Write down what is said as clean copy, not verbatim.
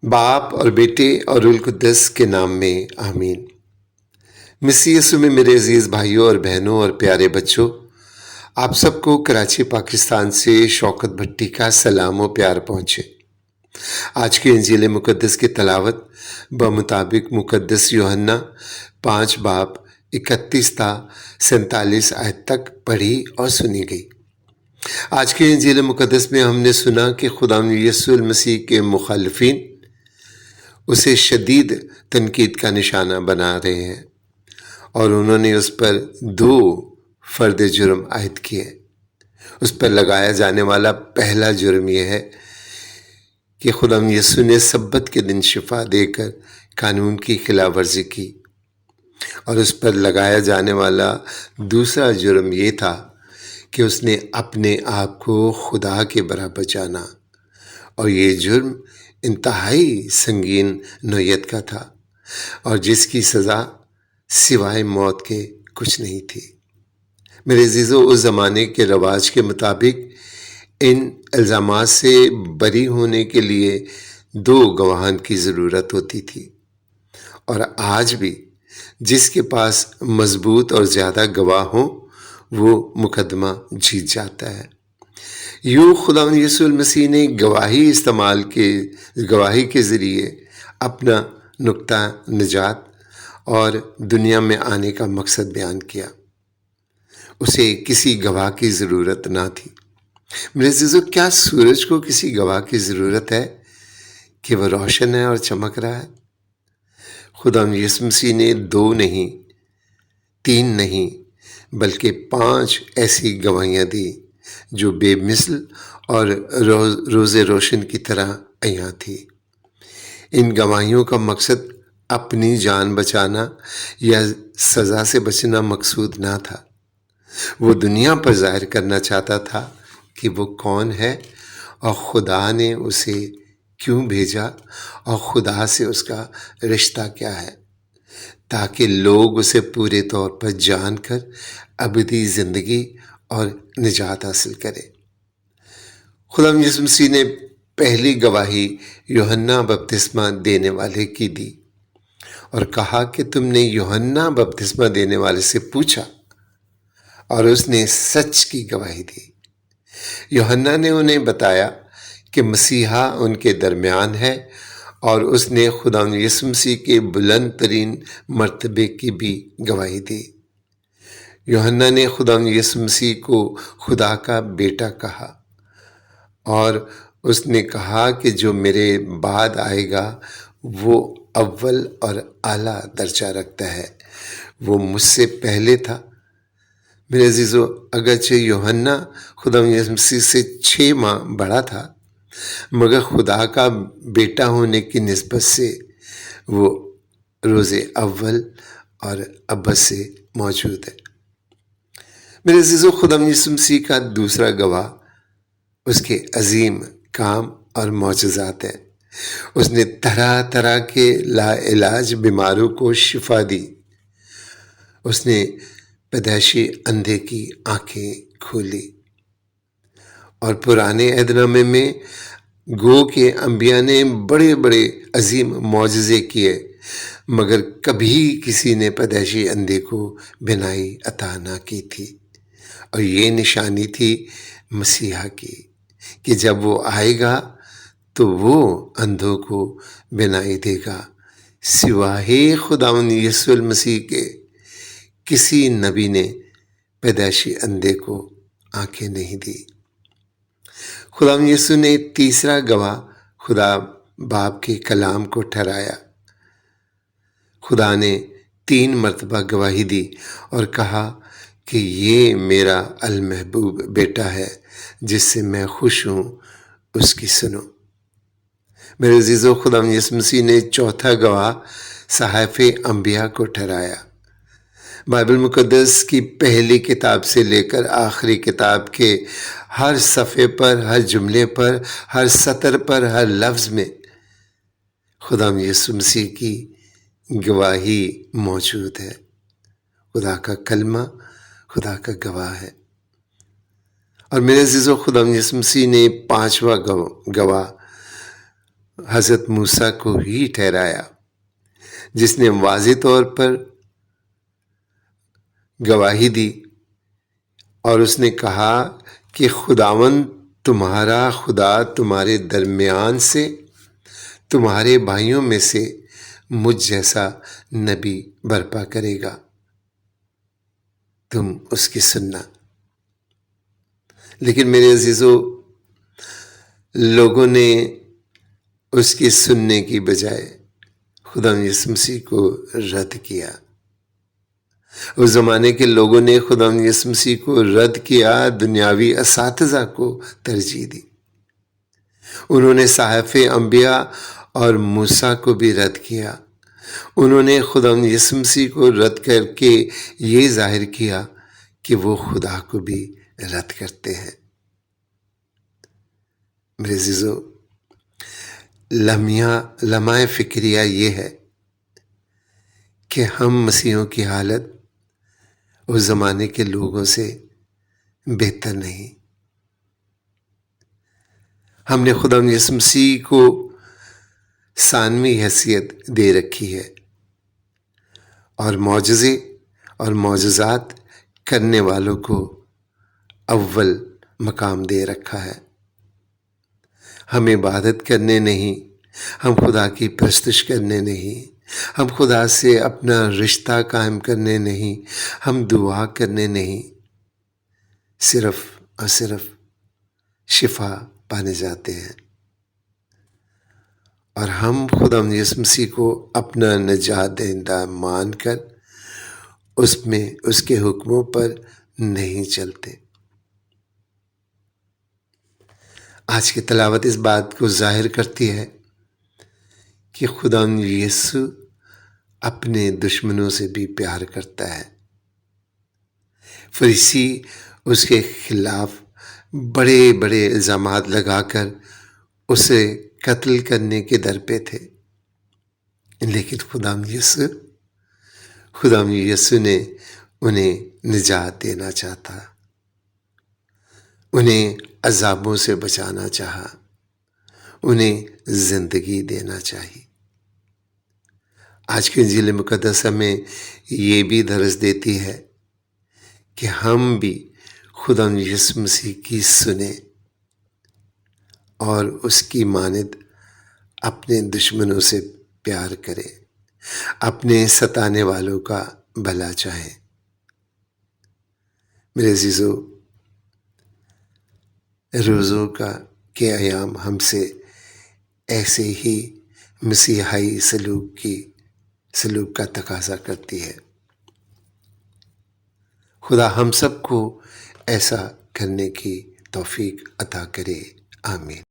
باپ اور بیٹے اور روح القدس کے نام میں آمین۔ مسیح یسوع میں میرے عزیز بھائیوں اور بہنوں اور پیارے بچوں، آپ سب کو کراچی پاکستان سے شوکت بھٹی کا سلام و پیار پہنچے۔ آج کی انجیل مقدس کی تلاوت بمطابق مقدس یوحنا 5 باب 31 تا 47 آیت تک پڑھی اور سنی گئی۔ آج کے انجیل مقدس میں ہم نے سنا کہ خداوند یسوع المسیح کے مخالفین اسے شدید تنقید کا نشانہ بنا رہے ہیں اور انہوں نے اس پر 2 فرد جرم عائد کیے۔ اس پر لگایا جانے والا پہلا جرم یہ ہے کہ خداوند یسوع نے سبت کے دن شفا دے کر قانون کی خلاف ورزی کی، اور اس پر لگایا جانے والا دوسرا جرم یہ تھا کہ اس نے اپنے آپ کو خدا کے برابر جانا، اور یہ جرم انتہائی سنگین نوعیت کا تھا اور جس کی سزا سوائے موت کے کچھ نہیں تھی۔ میرے عزیزو، اس زمانے کے رواج کے مطابق ان الزامات سے بری ہونے کے لیے 2 گواہان کی ضرورت ہوتی تھی، اور آج بھی جس کے پاس مضبوط اور زیادہ گواہ ہوں وہ مقدمہ جیت جاتا ہے۔ یوں خداوند یسوع المسیح نے گواہی کے ذریعے اپنا نقطہ نجات اور دنیا میں آنے کا مقصد بیان کیا۔ اسے کسی گواہ کی ضرورت نہ تھی۔ میرے عزیزو، کیا سورج کو کسی گواہ کی ضرورت ہے کہ وہ روشن ہے اور چمک رہا ہے؟ خداوند یسوع مسیح نے 2 نہیں، 3 نہیں، بلکہ 5 ایسی گواہیاں دی جو بے مثل اور روز روشن کی طرح عیاں تھی۔ ان گواہیوں کا مقصد اپنی جان بچانا یا سزا سے بچنا مقصود نہ تھا۔ وہ دنیا پر ظاہر کرنا چاہتا تھا کہ وہ کون ہے اور خدا نے اسے کیوں بھیجا اور خدا سے اس کا رشتہ کیا ہے، تاکہ لوگ اسے پورے طور پر جان کر ابدی زندگی اور نجات حاصل کرے۔ خداوند یسوع مسیح نے پہلی گواہی یوحنا بپتسمہ دینے والے کی دی اور کہا کہ تم نے یوحنا بپتسمہ دینے والے سے پوچھا اور اس نے سچ کی گواہی دی۔ یوحنا نے انہیں بتایا کہ مسیحا ان کے درمیان ہے، اور اس نے خداوند یسوع مسیح کے بلند ترین مرتبے کی بھی گواہی دی۔ یوحنا نے خداوند یسوع مسیح کو خدا کا بیٹا کہا، اور اس نے کہا کہ جو میرے بعد آئے گا وہ اول اور اعلیٰ درجہ رکھتا ہے، وہ مجھ سے پہلے تھا۔ میرے عزیزو، اگرچہ یوحنا خداوند یسوع مسیح سے 6 ماہ بڑا تھا، مگر خدا کا بیٹا ہونے کی نسبت سے وہ روز اول اور ابد سے موجود ہے۔ میرے عزیزو، خداوند یسوع مسیح کا دوسرا گواہ اس کے عظیم کام اور معجزات ہیں۔ اس نے طرح طرح کے لا علاج بیماروں کو شفا دی۔ اس نے پیدائشی اندھے کی آنکھیں کھولی، اور پرانے عہد نامے میں گو کہ انبیاء نے بڑے بڑے عظیم معجزے کیے، مگر کبھی کسی نے پیدائشی اندھے کو بینائی عطا نہ کی تھی، اور یہ نشانی تھی مسیحا کی کہ جب وہ آئے گا تو وہ اندھوں کو بینائی دے گا۔ سوائے خداوند یسوع المسیح کے کسی نبی نے پیدائشی اندھے کو آنکھیں نہیں دی۔ خداوند یسوع نے تیسرا گواہ خدا باپ کے کلام کو ٹھہرایا۔ خدا نے 3 مرتبہ گواہی دی اور کہا کہ یہ میرا المحبوب بیٹا ہے جس سے میں خوش ہوں، اس کی سنو۔ میرے عزیزو، خداوند یسوع مسیح نے چوتھا گواہ صحائف انبیاء کو ٹھہرایا۔ بائبل مقدس کی پہلی کتاب سے لے کر آخری کتاب کے ہر صفحے پر، ہر جملے پر، ہر سطر پر، ہر لفظ میں خداوند یسوع مسیح کی گواہی موجود ہے۔ خدا کا کلمہ خدا کا گواہ ہے۔ اور میرے عزیزو، خداوند یسوع مسیح نے 5واں گواہ حضرت موسیٰ کو ہی ٹھہرایا، جس نے واضح طور پر گواہی دی اور اس نے کہا کہ خداوند تمہارا خدا تمہارے درمیان سے تمہارے بھائیوں میں سے مجھ جیسا نبی برپا کرے گا، تم اس کی سننا۔ لیکن میرے عزیزو، لوگوں نے اس کی سننے کی بجائے خدا یسوع مسیح کو رد کیا۔ اس زمانے کے لوگوں نے خدا یسوع مسیح کو رد کیا، دنیاوی اساتذہ کو ترجیح دی۔ انہوں نے صحائف انبیاء اور موسیٰ کو بھی رد کیا۔ انہوں نے خدا یسوع مسیح کو رد کر کے یہ ظاہر کیا کہ وہ خدا کو بھی رد کرتے ہیں۔ میرے عزیزو، لمحہ فکریہ یہ ہے کہ ہم مسیحیوں کی حالت اس زمانے کے لوگوں سے بہتر نہیں۔ ہم نے خدا یسوع مسیح کو ثانوی حیثیت دے رکھی ہے اور معجزے اور معجزات کرنے والوں کو اول مقام دے رکھا ہے۔ ہم عبادت کرنے نہیں، ہم خدا کی پرستش کرنے نہیں، ہم خدا سے اپنا رشتہ قائم کرنے نہیں، ہم دعا کرنے نہیں، صرف اور صرف شفا پانے جاتے ہیں۔ اور ہم خدا یسوع مسیح کو اپنا نجات دہندہ مان کر اس کے حکموں پر نہیں چلتے۔ آج کی تلاوت اس بات کو ظاہر کرتی ہے کہ خدا یسوع اپنے دشمنوں سے بھی پیار کرتا ہے۔ فریسی اس کے خلاف بڑے بڑے الزامات لگا کر اسے قتل کرنے کے در پہ تھے، لیکن خدا یسوع نے انہیں نجات دینا چاہتا، انہیں عذابوں سے بچانا چاہا، انہیں زندگی دینا چاہی۔ آج کی انجیل مقدس ہمیں یہ بھی درس دیتی ہے کہ ہم بھی خدا یسوع مسیح کی سنیں اور اس کی مانند اپنے دشمنوں سے پیار کریں، اپنے ستانے والوں کا بھلا چاہیں۔ میرے عزیزو، روزوں کے ایام ہم سے ایسے ہی مسیحائی سلوک کا تقاضا کرتی ہے۔ خدا ہم سب کو ایسا کرنے کی توفیق عطا کرے، آمین۔